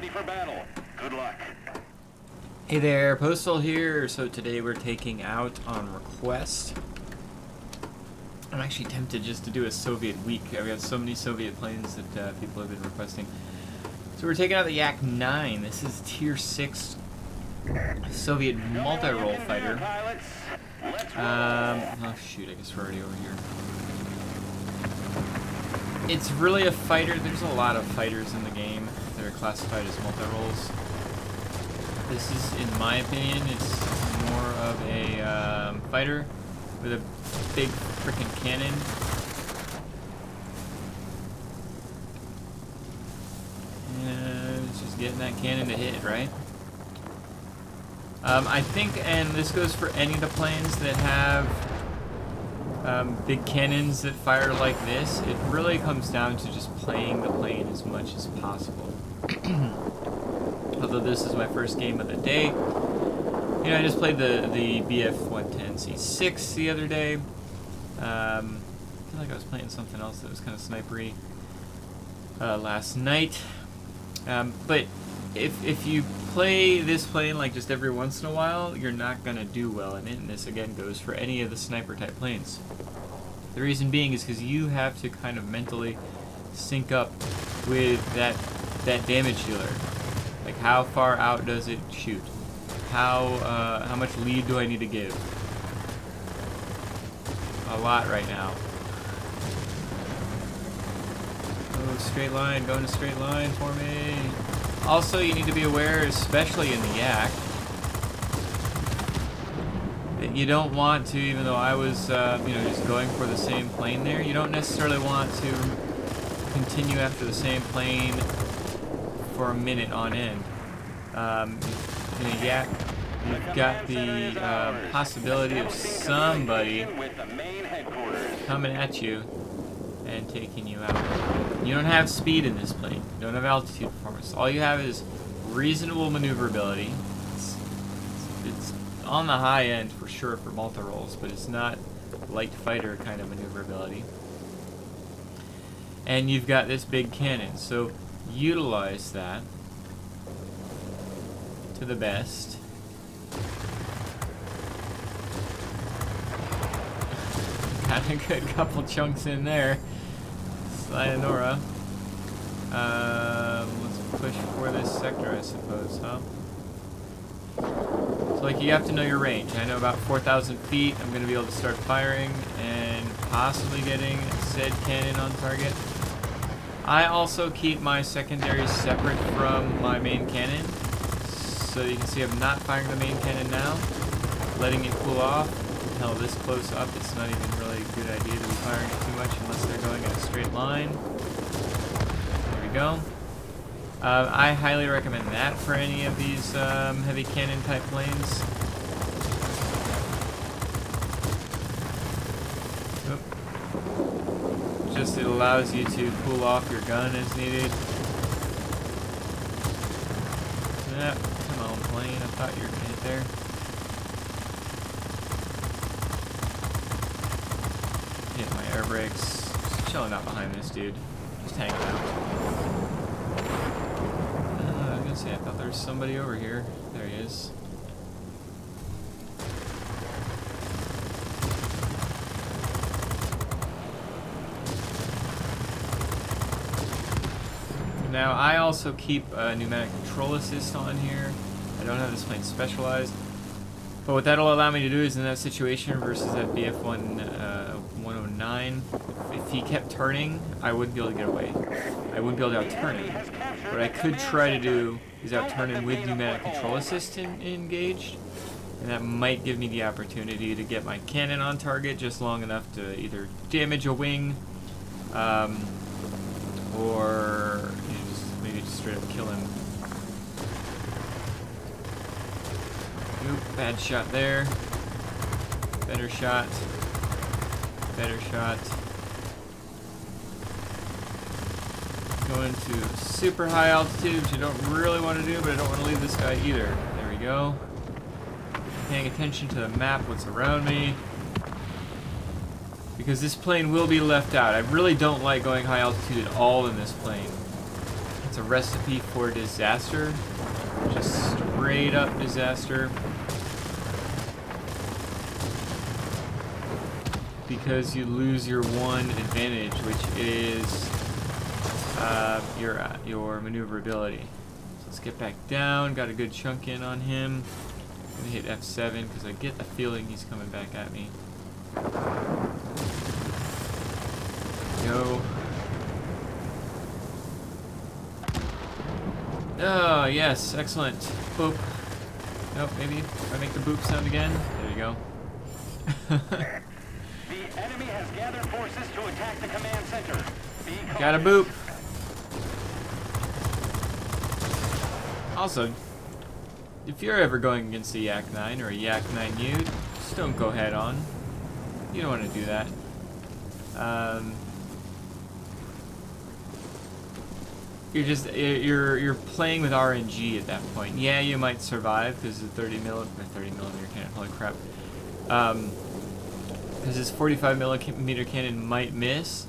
ready for battle. Good luck. Hey there, Postal here. So today we're taking out on request. I'm actually tempted just to do a Soviet week. I've got so many Soviet planes that people have been requesting. So we're taking out the Yak-9. This is Tier 6 Soviet multi-role fighter. Oh shoot, I guess we're already over here. It's really a fighter. There's a lot of fighters in the game that are classified as multi-roles. This is, in my opinion, it's more of a fighter with a big frickin' cannon. And it's just getting that cannon to hit, right? I think, and this goes for any of the planes that have big cannons that fire like this, it really comes down to just playing the plane as much as possible. Although this is my first game of the day. You know, I just played the BF-110C6 the other day. I feel like I was playing something else that was kind of snipery last night. But if you play this plane like just every once in a while, you're not going to do well in it. And this again goes for any of the sniper type planes. The reason being is because you have to kind of mentally sync up with that damage dealer. Like, how far out does it shoot? How much lead do I need to give? A lot right now. Oh, straight line, going to straight line for me. Also, you need to be aware, especially in the Yak, that you don't want to, even though I was, you know, just going for the same plane there, you don't necessarily want to continue after the same plane for a minute on end. In a Yak, you've got the possibility of somebody coming at you and taking you out. You don't have speed in this plane. You don't have altitude performance. All you have is reasonable maneuverability. It's on the high end for sure for multi-roles, but it's not light fighter kind of maneuverability. And you've got this big cannon, so utilize that to the best. Got a good couple chunks in there. Sayonara. Let's push for this sector, I suppose, huh? So, like, you have to know your range. I know about 4,000 feet. I'm going to be able to start firing and possibly getting said cannon on target. I also keep my secondaries separate from my main cannon. So you can see I'm not firing the main cannon now. Letting it cool off. Hell, this close up, it's not even really a good idea to be firing it too much unless they're going in a straight line. There we go. I highly recommend that for any of these heavy cannon type planes. Oop. Just it allows you to cool off your gun as needed. Yeah, come on plane, I thought you were gonna hit there. Hit my air brakes. Just chilling out behind this dude. Just hanging out. I was gonna say, I thought there was somebody over here. There he is. Now, I also keep a pneumatic control assist on here. I don't have this plane specialized. But what that'll allow me to do is in that situation versus that BF-109, if he kept turning, I wouldn't be able to get away. I wouldn't be able to out-turn him. What I could try to do is out-turn him with pneumatic control assist engaged, and that might give me the opportunity to get my cannon on target just long enough to either damage a wing, or you know, maybe just straight up kill him. Oop, bad shot there. Better shot. Better shot. Going to super high altitude, which I don't really want to do, but I don't want to leave this guy either. There we go. Paying attention to the map, what's around me. Because this plane will be left out. I really don't like going high altitude at all in this plane. It's a recipe for disaster. Just straight up disaster. Because you lose your one advantage, which is your maneuverability. So let's get back down. Got a good chunk in on him. I'm gonna hit F7 because I get the feeling he's coming back at me. Go. Oh, yes, excellent. Boop. Nope, maybe if I make the boop sound again. There you go. The enemy has gathered forces to attack the command center. Got a boop. Also, if you're ever going against a Yak-9 or a Yak-9U, just don't go head on. You don't want to do that. You're playing with RNG at that point. Yeah, you might survive because the 30 millimeter cannon. Holy crap! Because this 45 millimeter cannon might miss,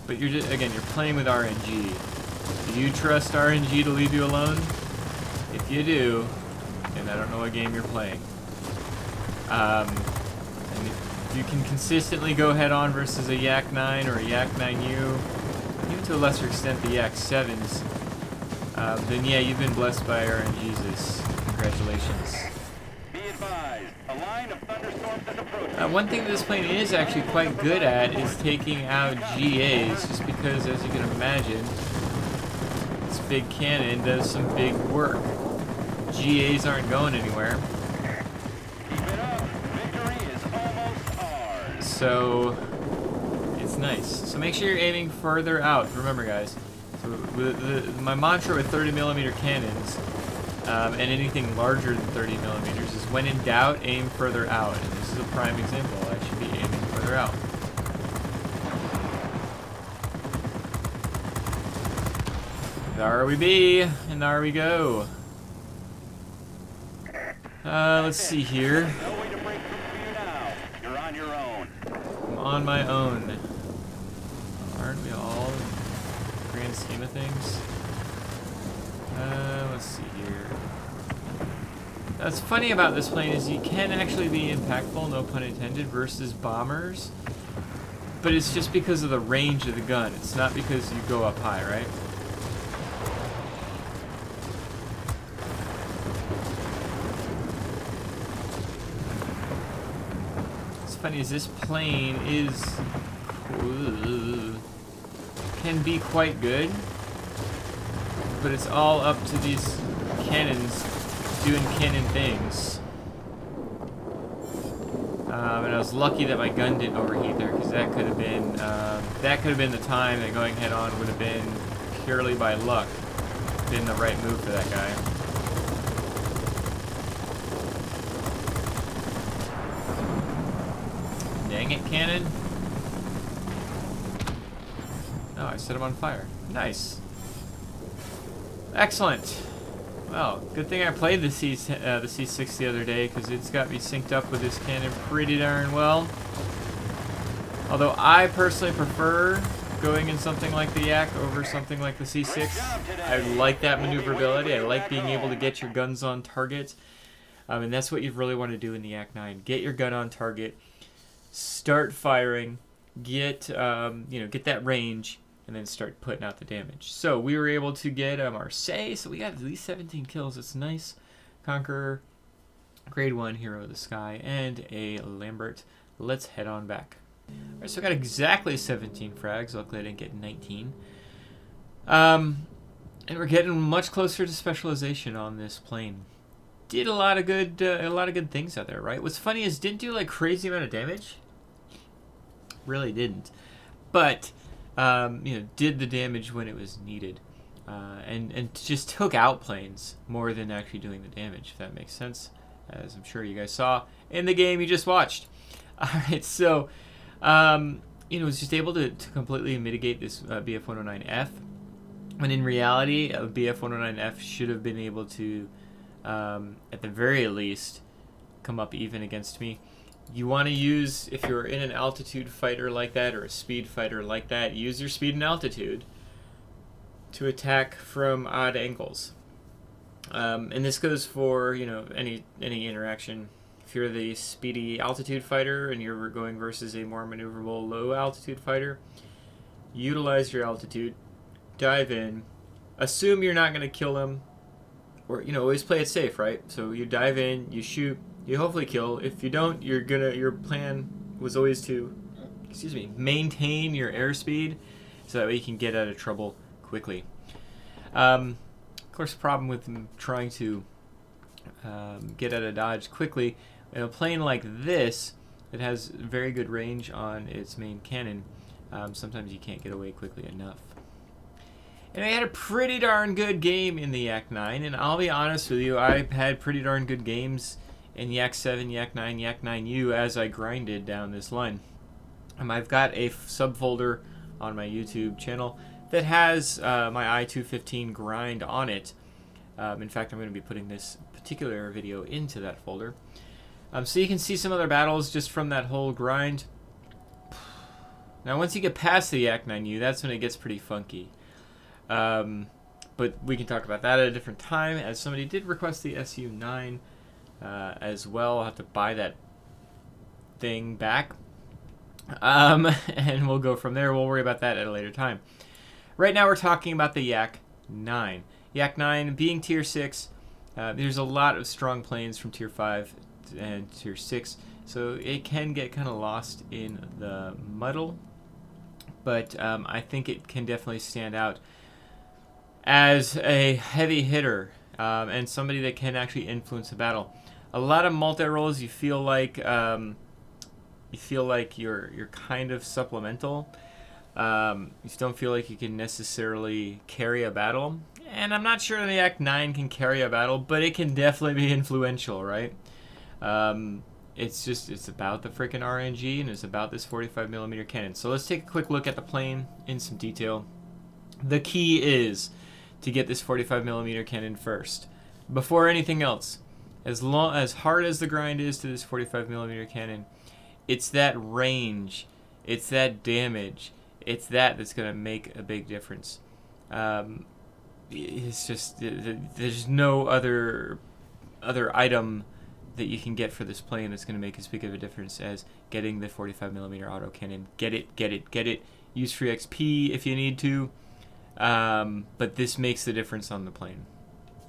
but you're you're playing with RNG. Do you trust RNG to leave you alone? If you do, then I don't know what game you're playing. And if you can consistently go head on versus a Yak-9 or a Yak-9U, even to a lesser extent the Yak-7s, then yeah, you've been blessed by RNGesus. Congratulations. Be advised, a line of thunderstorms is approaching. One thing this plane is actually quite good at is taking out GAs, just because, as you can imagine, this big cannon does some big work. GAs aren't going anywhere. Keep it up. Victory is almost ours. So it's nice. So make sure you're aiming further out. Remember, guys. So my mantra with 30 millimeter cannons and anything larger than 30 millimeters is, when in doubt, aim further out. And this is a prime example. I should be aiming further out. There we be, and there we go. Let's see here. No way to break through for you now. You're on your own. I'm on my own. Aren't we all, in the grand scheme of things? Let's see here. What's funny about this plane is you can actually be impactful, no pun intended, versus bombers. But it's just because of the range of the gun. It's not because you go up high, right? Funny is this plane can be quite good, but it's all up to these cannons doing cannon things. And I was lucky that my gun didn't overheat there, because that could have been the time that going head on would have been, purely by luck, been the right move for that guy. Dang it, cannon. Oh, I set him on fire. Nice. Excellent. Well, good thing I played the C6 the other day, because it's got me synced up with this cannon pretty darn well. Although I personally prefer going in something like the Yak over something like the C6. I like that maneuverability. I like being able to get your guns on target. And that's what you really want to do in the Yak-9. Get your gun on target. Start firing, get that range, and then start putting out the damage. So we were able to get a Marseille, so we got at least 17 kills. It's nice. Conqueror, Grade 1, Hero of the Sky, and a Lambert. Let's head on back. Alright, so I got exactly 17 frags. Luckily I didn't get 19. And we're getting much closer to specialization on this plane. Did a lot of good things out there, right? What's funny is didn't do like crazy amount of damage. Really didn't, but did the damage when it was needed, and just took out planes more than actually doing the damage. If that makes sense, as I'm sure you guys saw in the game you just watched. All right, so was just able to completely mitigate this BF-109F, when in reality a BF-109F should have been able to, at the very least, come up even against me. You want to use, if you're in an altitude fighter like that or a speed fighter like that, use your speed and altitude. to attack from odd angles. And this goes for, you know, any interaction. If you're the speedy altitude fighter and you're going versus a more maneuverable low altitude fighter, utilize your altitude, dive in, assume you're not going to kill them, or, you know, always play it safe, right? So you dive in, you shoot, you hopefully kill. If you don't, your plan was always to, maintain your airspeed so that way you can get out of trouble quickly. Of course, the problem with trying to get out of dodge quickly, in a plane like this, it has very good range on its main cannon. Sometimes you can't get away quickly enough. And I had a pretty darn good game in the Yak-9, and I'll be honest with you, I've had pretty darn good games in Yak-7, Yak-9, Yak-9U as I grinded down this line. I've got a subfolder on my YouTube channel that has my I-215 grind on it. In fact, I'm going to be putting this particular video into that folder. So you can see some other battles just from that whole grind. Now, once you get past the Yak-9U, that's when it gets pretty funky. But we can talk about that at a different time, as somebody did request the SU-9 as well. I'll have to buy that thing back. And we'll go from there. We'll worry about that at a later time. Right now we're talking about the Yak-9. Yak-9 being Tier 6, there's a lot of strong planes from Tier 5 and Tier 6, so it can get kind of lost in the muddle. But I think it can definitely stand out as a heavy hitter and somebody that can actually influence a battle. A lot of multi-rolls, you feel like you're kind of supplemental. You just don't feel like you can necessarily carry a battle. And I'm not sure the Yak-9 can carry a battle, but it can definitely be influential, right? It's about the freaking RNG, and it's about this 45mm cannon. So let's take a quick look at the plane in some detail. The key is to get this 45mm cannon first, before anything else. As hard as the grind is to this 45mm cannon, it's that range, it's that damage, it's that's going to make a big difference. It's just, there's no other item that you can get for this plane that's going to make as big of a difference as getting the 45mm autocannon. Get it. Use free XP if you need to, but this makes the difference on the plane.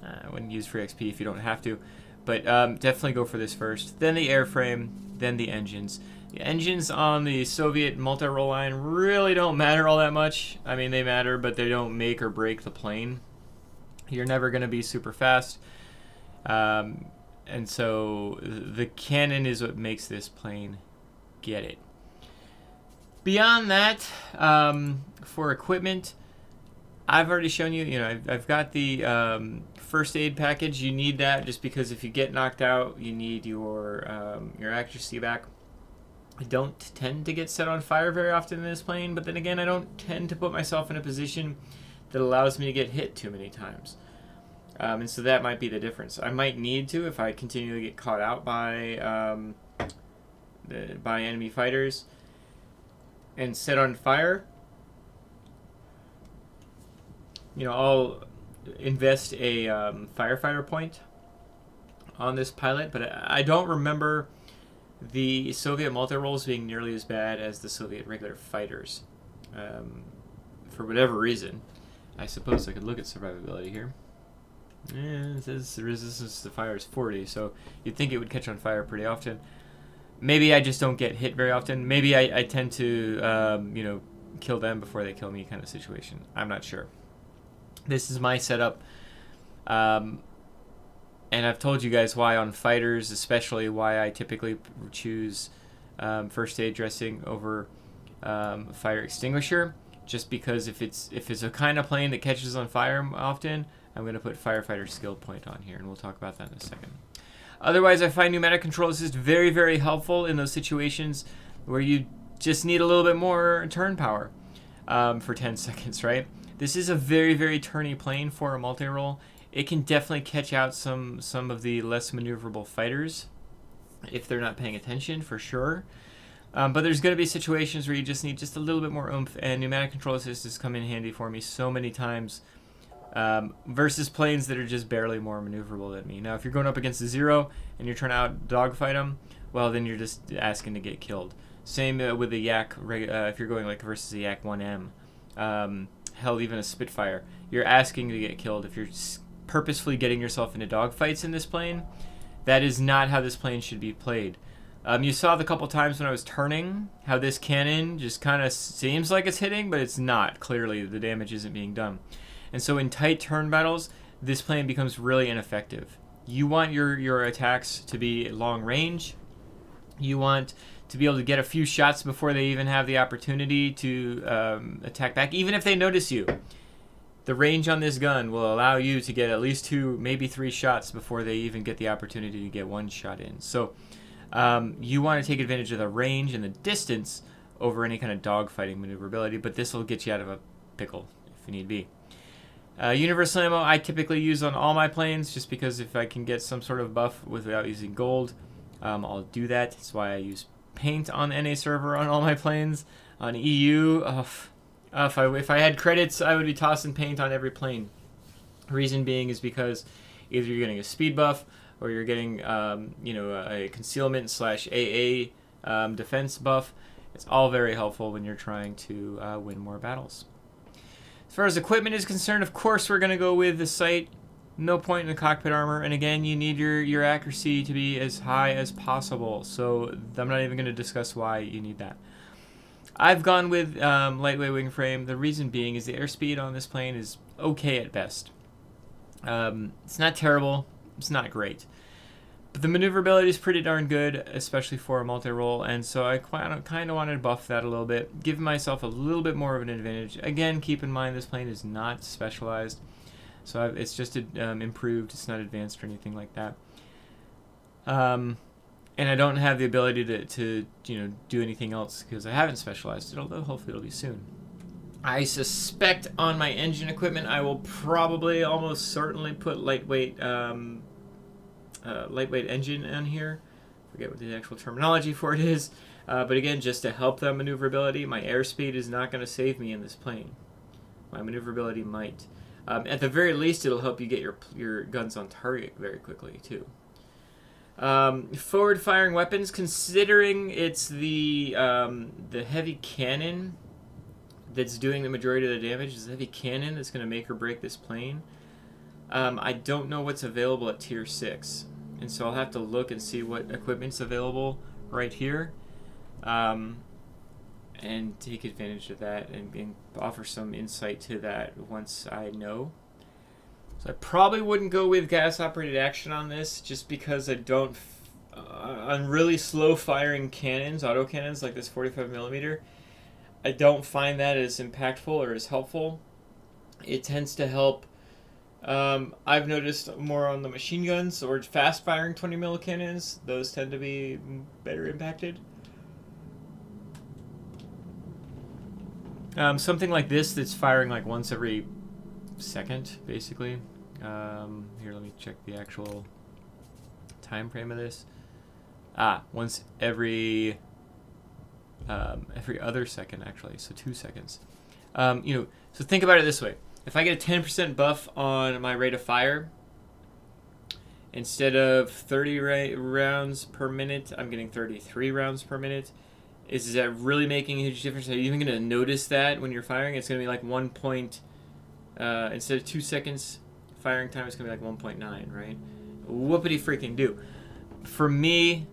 I wouldn't use free XP if you don't have to, but definitely go for this first. Then the airframe, then the engines. The engines on the Soviet multi-roll line really don't matter all that much. I mean, they matter, but they don't make or break the plane. You're never going to be super fast. And so the cannon is what makes this plane get it. Beyond that, for equipment, I've already shown you, I've got the first aid package. You need that just because if you get knocked out, you need your accuracy back. I don't tend to get set on fire very often in this plane, but then again, I don't tend to put myself in a position that allows me to get hit too many times. And so that might be the difference. I might need to if I continue to get caught out by enemy fighters and set on fire. I'll invest a firefighter point on this pilot, but I don't remember the Soviet multi-rolls being nearly as bad as the Soviet regular fighters. For whatever reason. I suppose I could look at survivability here. It says the resistance to fire is 40, so you'd think it would catch on fire pretty often. Maybe I just don't get hit very often. Maybe I tend to, kill them before they kill me kind of situation. I'm not sure. This is my setup. And I've told you guys why on fighters, especially why I typically choose first aid dressing over fire extinguisher. Just because if it's a kind of plane that catches on fire often, I'm going to put firefighter skill point on here, and we'll talk about that in a second. Otherwise, I find pneumatic control assist very, very helpful in those situations where you just need a little bit more turn power for 10 seconds, right? This is a very, very turny plane for a multi-roll. It can definitely catch out some of the less maneuverable fighters if they're not paying attention, for sure. But there's going to be situations where you just need just a little bit more oomph, and pneumatic control assist has come in handy for me so many times versus planes that are just barely more maneuverable than me. Now, if you're going up against a Zero and you're trying to out dogfight them, well, then you're just asking to get killed. Same with the Yak, if you're going like versus a Yak-9M, hell, even a Spitfire, you're asking to get killed. If you're purposefully getting yourself into dogfights in this plane, that is not how this plane should be played. You saw the couple times when I was turning how this cannon just kind of seems like it's hitting, but it's not. Clearly, the damage isn't being done. And so in tight turn battles, this plane becomes really ineffective. You want your attacks to be long range. You want to be able to get a few shots before they even have the opportunity to attack back, even if they notice you. The range on this gun will allow you to get at least 2, maybe 3 shots before they even get the opportunity to get 1 shot in. So you want to take advantage of the range and the distance over any kind of dogfighting maneuverability, but this will get you out of a pickle if need be. Universal ammo I typically use on all my planes, just because if I can get some sort of buff without using gold, I'll do that. That's why I use paint on NA server on all my planes. On EU, if I had credits, I would be tossing paint on every plane. Reason being is because either you're getting a speed buff or you're getting a concealment / AA defense buff. It's all very helpful when you're trying to win more battles. As far as equipment is concerned, of course we're going to go with the sight. No point in the cockpit armor, and again, you need your accuracy to be as high as possible, so I'm not even going to discuss why you need that. I've gone with lightweight wing frame. The reason being is the airspeed on this plane is okay at best. It's not terrible, it's not great. But the maneuverability is pretty darn good, especially for a multi-role, and so I kind of wanted to buff that a little bit, give myself a little bit more of an advantage. Again, keep in mind this plane is not specialized, so it's just improved. It's not advanced or anything like that. And I don't have the ability to do anything else because I haven't specialized it, although hopefully it'll be soon. I suspect on my engine equipment I will probably almost certainly put lightweight engine on here. Forget what the actual terminology for it is. But again, just to help that maneuverability, my airspeed is not going to save me in this plane. My maneuverability might. At the very least, it'll help you get your guns on target very quickly, too. Forward-firing weapons, considering it's the heavy cannon that's doing the majority of the damage, is the heavy cannon that's going to make or break this plane. I don't know what's available at Tier 6, and so I'll have to look and see what equipment's available right here, and take advantage of that and offer some insight to that once I know. So I probably wouldn't go with gas-operated action on this, just because I don't... on really slow-firing cannons, autocannons like this 45mm, I don't find that as impactful or as helpful. It tends to help... I've noticed more on the machine guns or fast-firing 20mm cannons. Those tend to be better impacted. Something like this that's firing like once every second, basically. Here, let me check the actual time frame of this. Once every other second, actually, so 2 seconds. So think about it this way. If I get a 10% buff on my rate of fire, instead of 30 rounds per minute, I'm getting 33 rounds per minute. Is that really making a huge difference? Are you even going to notice that when you're firing? It's going to be like instead of 2 seconds firing time, it's going to be like 1.9, right? Whoopity freaking do. For me,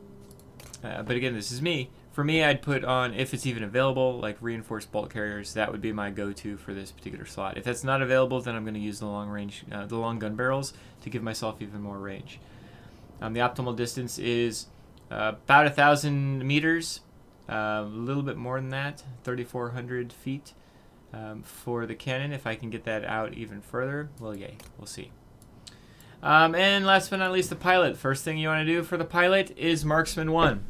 but again, this is me. For me, I'd put on, if it's even available, like reinforced bolt carriers. That would be my go-to for this particular slot. If that's not available, then I'm going to use the long gun barrels to give myself even more range. The optimal distance is about 1,000 meters. A little bit more than that, 3,400 feet for the cannon. If I can get that out even further, well, yay, we'll see. And last but not least, the pilot. First thing you want to do for the pilot is Marksman 1.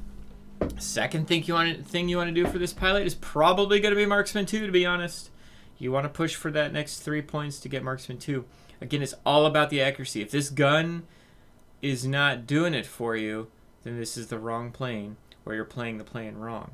Second thing you want to do for this pilot is probably going to be Marksman 2, to be honest. You want to push for that next 3 points to get Marksman 2. Again, it's all about the accuracy. If this gun is not doing it for you, then this is the wrong plane, or you're playing the plane wrong.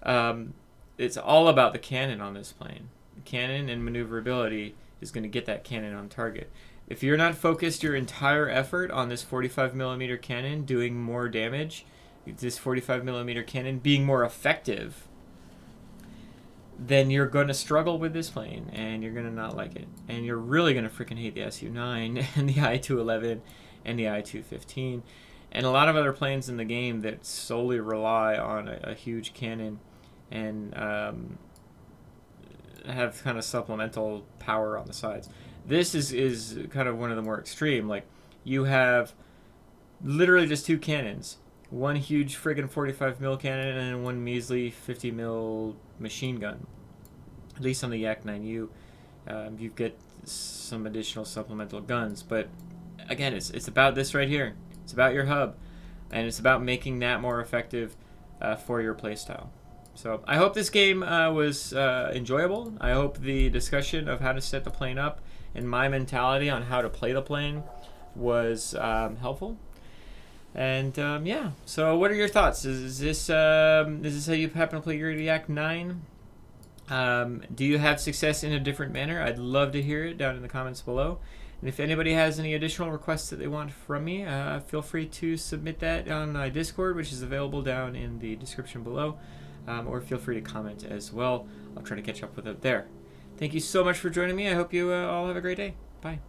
It's all about the cannon on this plane. Cannon and maneuverability is going to get that cannon on target. If you're not focused your entire effort on this 45mm cannon doing more damage, this 45mm cannon being more effective, then you're going to struggle with this plane, and you're going to not like it. And you're really going to freaking hate the Su-9 and the I-211 and the I-215 and a lot of other planes in the game that solely rely on a huge cannon and have kind of supplemental power on the sides. This is kind of one of the more extreme. Like, you have literally just two cannons. One huge friggin' 45mm cannon and one measly 50mm machine gun. At least on the Yak-9U, you get some additional supplemental guns. But again, it's about this right here. It's about your hub, and it's about making that more effective for your playstyle. So I hope this game was enjoyable. I hope the discussion of how to set the plane up and my mentality on how to play the plane was helpful. And yeah, so what are your thoughts? Is this how you happen to play your Yak-9? Do you have success in a different manner? I'd love to hear it down in the comments below. And if anybody has any additional requests that they want from me, feel free to submit that on my Discord, which is available down in the description below. Or feel free to comment as well. I'll try to catch up with it there. Thank you so much for joining me. I hope you all have a great day. Bye.